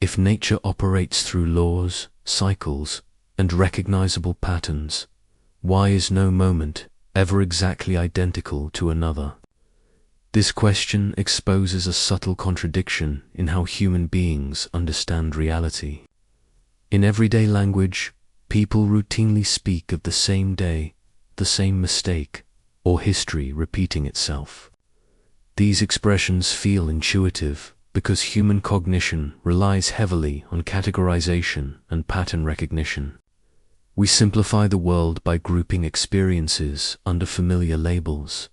If nature operates through laws, cycles, and recognizable patterns, why is no moment ever exactly identical to another? This question exposes a subtle contradiction in how human beings understand reality. In everyday language, people routinely speak of the same day, the same mistake, or history repeating itself. These expressions feel intuitive because human cognition relies heavily on categorization and pattern recognition. We simplify the world by grouping experiences under familiar labels.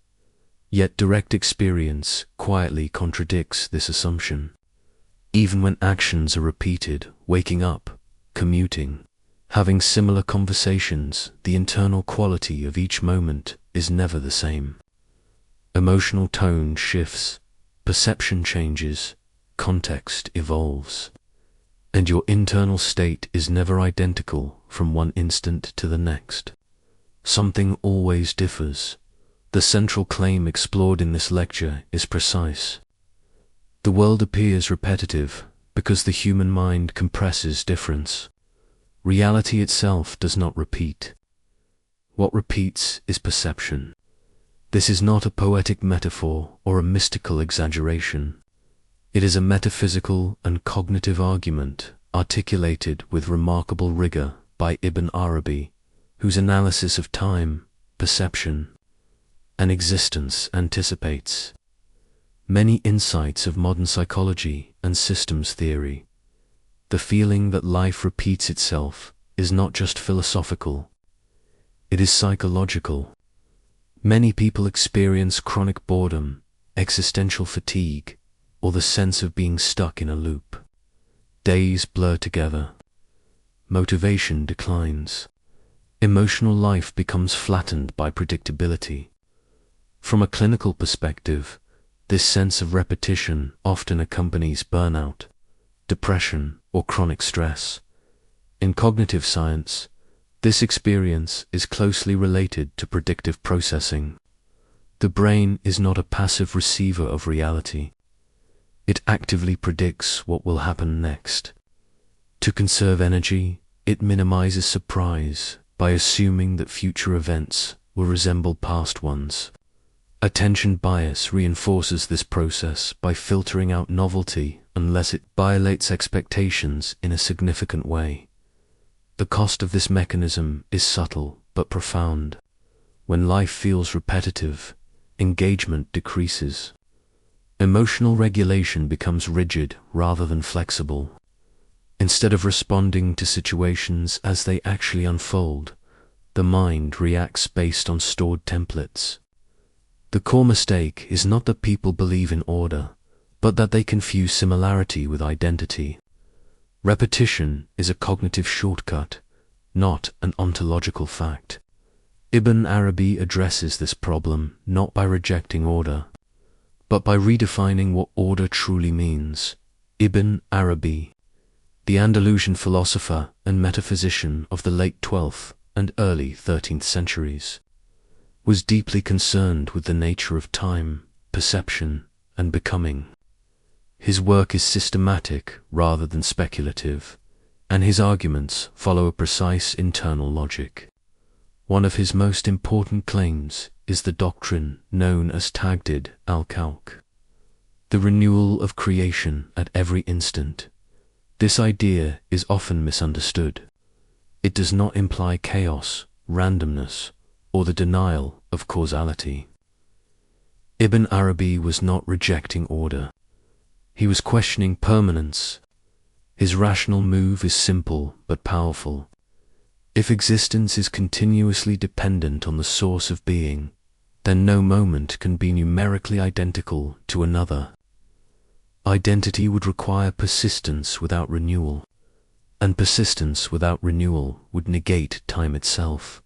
Yet direct experience quietly contradicts this assumption. Even when actions are repeated, waking up, commuting, having similar conversations, the internal quality of each moment is never the same. Emotional tone shifts, perception changes, context evolves, and your internal state is never identical from one instant to the next. Something always differs. The central claim explored in this lecture is precise. The world appears repetitive because the human mind compresses difference. Reality itself does not repeat. What repeats is perception. This is not a poetic metaphor or a mystical exaggeration. It is a metaphysical and cognitive argument articulated with remarkable rigor by Ibn Arabi, whose analysis of time, perception, and existence anticipates many insights of modern psychology and systems theory. The feeling that life repeats itself is not just philosophical, it is psychological. Many people experience chronic boredom, existential fatigue, or the sense of being stuck in a loop. Days blur together. Motivation declines. Emotional life becomes flattened by predictability. From a clinical perspective, this sense of repetition often accompanies burnout, depression, or chronic stress. In cognitive science, this experience is closely related to predictive processing. The brain is not a passive receiver of reality. It actively predicts what will happen next. To conserve energy, it minimizes surprise by assuming that future events will resemble past ones. Attention bias reinforces this process by filtering out novelty unless it violates expectations in a significant way. The cost of this mechanism is subtle but profound. When life feels repetitive, engagement decreases. Emotional regulation becomes rigid rather than flexible. Instead of responding to situations as they actually unfold, the mind reacts based on stored templates. The core mistake is not that people believe in order, but that they confuse similarity with identity. Repetition is a cognitive shortcut, not an ontological fact. Ibn Arabi addresses this problem not by rejecting order, but by redefining what order truly means. Ibn Arabi, the Andalusian philosopher and metaphysician of the late 12th and early 13th centuries, was deeply concerned with the nature of time, perception, and becoming. His work is systematic rather than speculative, and his arguments follow a precise internal logic. One of his most important claims is the doctrine known as Tajdid al-Khalq, the renewal of creation at every instant. This idea is often misunderstood. It does not imply chaos, randomness, or the denial of causality. Ibn Arabi was not rejecting order. He was questioning permanence. His rational move is simple but powerful. If existence is continuously dependent on the source of being, then no moment can be numerically identical to another. Identity would require persistence without renewal, and persistence without renewal would negate time itself.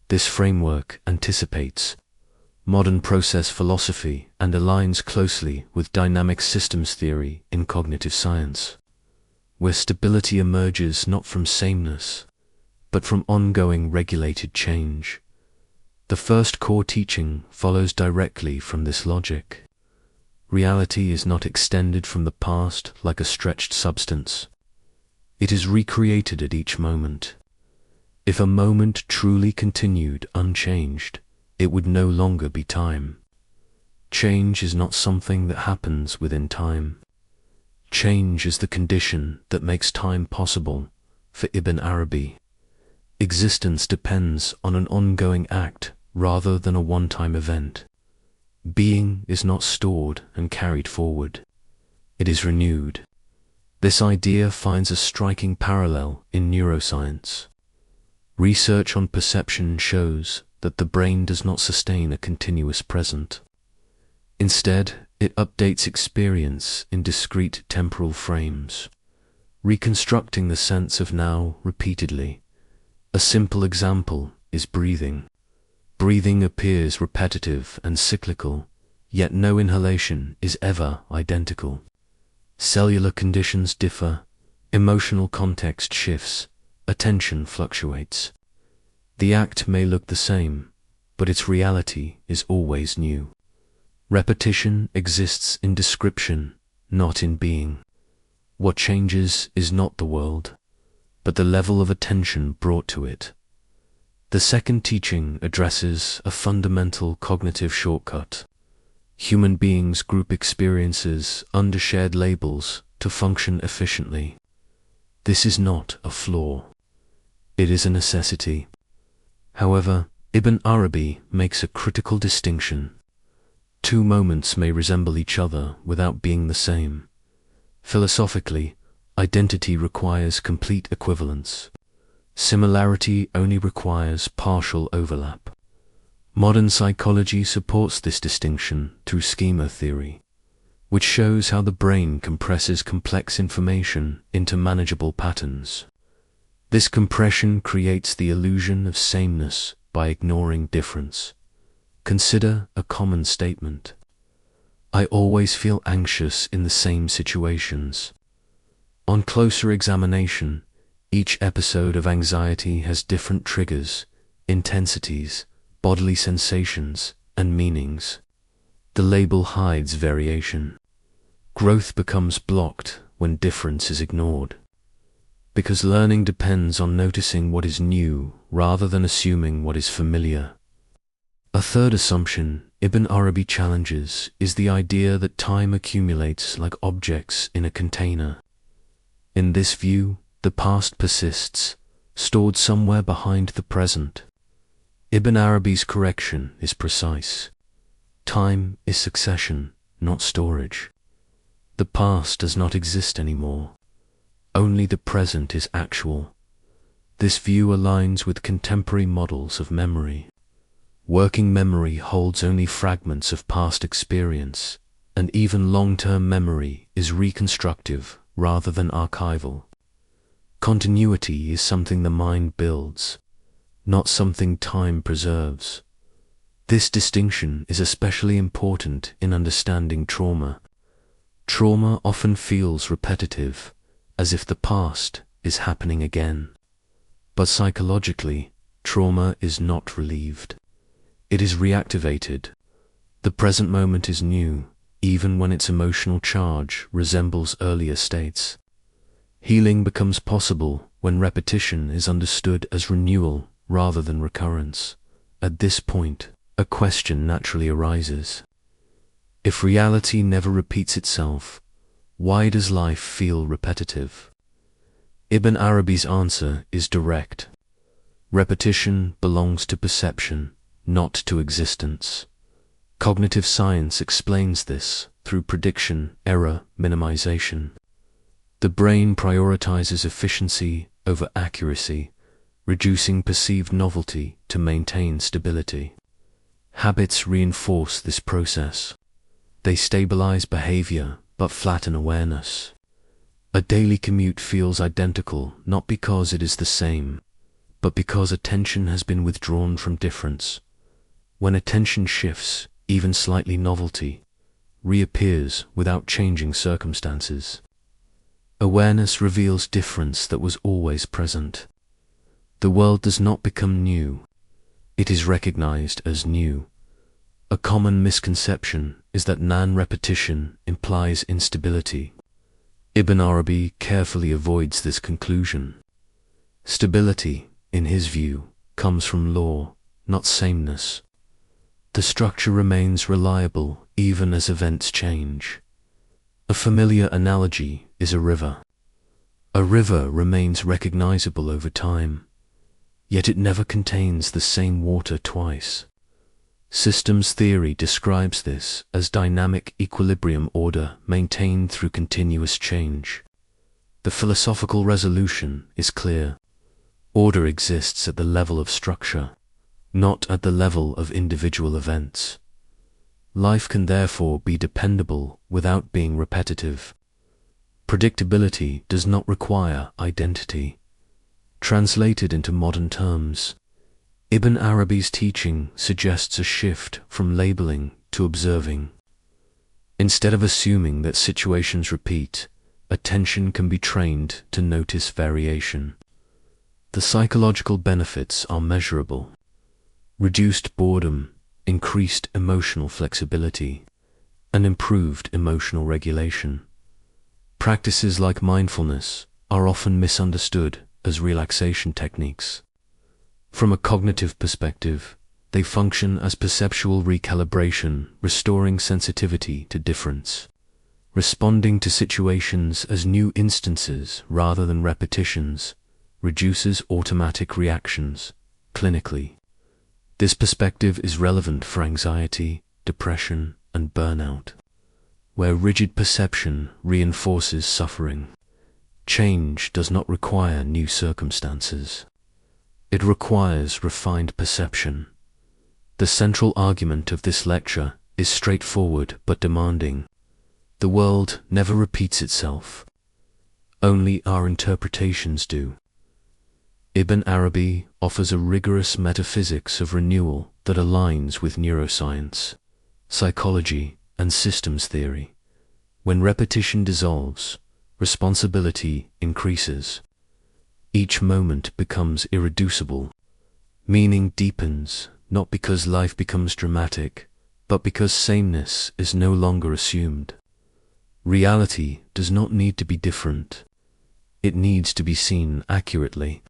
This framework anticipates modern process philosophy and aligns closely with dynamic systems theory in cognitive science, where stability emerges not from sameness, but from ongoing regulated change. The first core teaching follows directly from this logic. Reality is not extended from the past like a stretched substance. It is recreated at each moment. If a moment truly continued unchanged, it would no longer be time. Change is not something that happens within time. Change is the condition that makes time possible. For Ibn Arabi, existence depends on an ongoing act rather than a one-time event. Being is not stored and carried forward. It is renewed. This idea finds a striking parallel in neuroscience. Research on perception shows that the brain does not sustain a continuous present. Instead, it updates experience in discrete temporal frames, reconstructing the sense of now repeatedly. A simple example is breathing. Breathing appears repetitive and cyclical, yet no inhalation is ever identical. Cellular conditions differ, emotional context shifts, attention fluctuates. The act may look the same, but its reality is always new. Repetition exists in description, not in being. What changes is not the world, but the level of attention brought to it. The second teaching addresses a fundamental cognitive shortcut. Human beings group experiences under shared labels to function efficiently. This is not a flaw. It is a necessity. However, Ibn Arabi makes a critical distinction. Two moments may resemble each other without being the same. Philosophically, identity requires complete equivalence. Similarity only requires partial overlap. Modern psychology supports this distinction through schema theory, which shows how the brain compresses complex information into manageable patterns. This compression creates the illusion of sameness by ignoring difference. Consider a common statement. I always feel anxious in the same situations. On closer examination, each episode of anxiety has different triggers, intensities, bodily sensations, and meanings. The label hides variation. Growth becomes blocked when difference is ignored. Because learning depends on noticing what is new rather than assuming what is familiar. A third assumption Ibn Arabi challenges is the idea that time accumulates like objects in a container. In this view, the past persists, stored somewhere behind the present. Ibn Arabi's correction is precise. Time is succession, not storage. The past does not exist anymore. Only the present is actual. This view aligns with contemporary models of memory. Working memory holds only fragments of past experience, and even long-term memory is reconstructive rather than archival. Continuity is something the mind builds, not something time preserves. This distinction is especially important in understanding trauma. Trauma often feels repetitive, as if the past is happening again. But psychologically, trauma is not relieved. It is reactivated. The present moment is new, even when its emotional charge resembles earlier states. Healing becomes possible when repetition is understood as renewal rather than recurrence. At this point, a question naturally arises. If reality never repeats itself, why does life feel repetitive? Ibn Arabi's answer is direct. Repetition belongs to perception, not to existence. Cognitive science explains this through prediction, error, minimization. The brain prioritizes efficiency over accuracy, reducing perceived novelty to maintain stability. Habits reinforce this process. They stabilize behavior but flatten awareness. A daily commute feels identical not because it is the same, but because attention has been withdrawn from difference. When attention shifts, even slightly novelty reappears without changing circumstances. Awareness reveals difference that was always present. The world does not become new. It is recognized as new. A common misconception is that non-repetition implies instability. Ibn Arabi carefully avoids this conclusion. Stability, in his view, comes from law, not sameness. The structure remains reliable even as events change. A familiar analogy is a river. A river remains recognizable over time, yet it never contains the same water twice. Systems theory describes this as dynamic equilibrium order maintained through continuous change. The philosophical resolution is clear. Order exists at the level of structure, not at the level of individual events. Life can therefore be dependable without being repetitive. Predictability does not require identity. Translated into modern terms, Ibn Arabi's teaching suggests a shift from labeling to observing. Instead of assuming that situations repeat, attention can be trained to notice variation. The psychological benefits are measurable. Reduced boredom, increased emotional flexibility, and improved emotional regulation. Practices like mindfulness are often misunderstood as relaxation techniques. From a cognitive perspective, they function as perceptual recalibration, restoring sensitivity to difference. Responding to situations as new instances rather than repetitions reduces automatic reactions, clinically. This perspective is relevant for anxiety, depression, and burnout, where rigid perception reinforces suffering. Change does not require new circumstances. It requires refined perception. The central argument of this lecture is straightforward but demanding. The world never repeats itself. Only our interpretations do. Ibn Arabi offers a rigorous metaphysics of renewal that aligns with neuroscience, psychology, and systems theory. When repetition dissolves, responsibility increases. Each moment becomes irreducible. Meaning deepens, not because life becomes dramatic, but because sameness is no longer assumed. Reality does not need to be different. It needs to be seen accurately.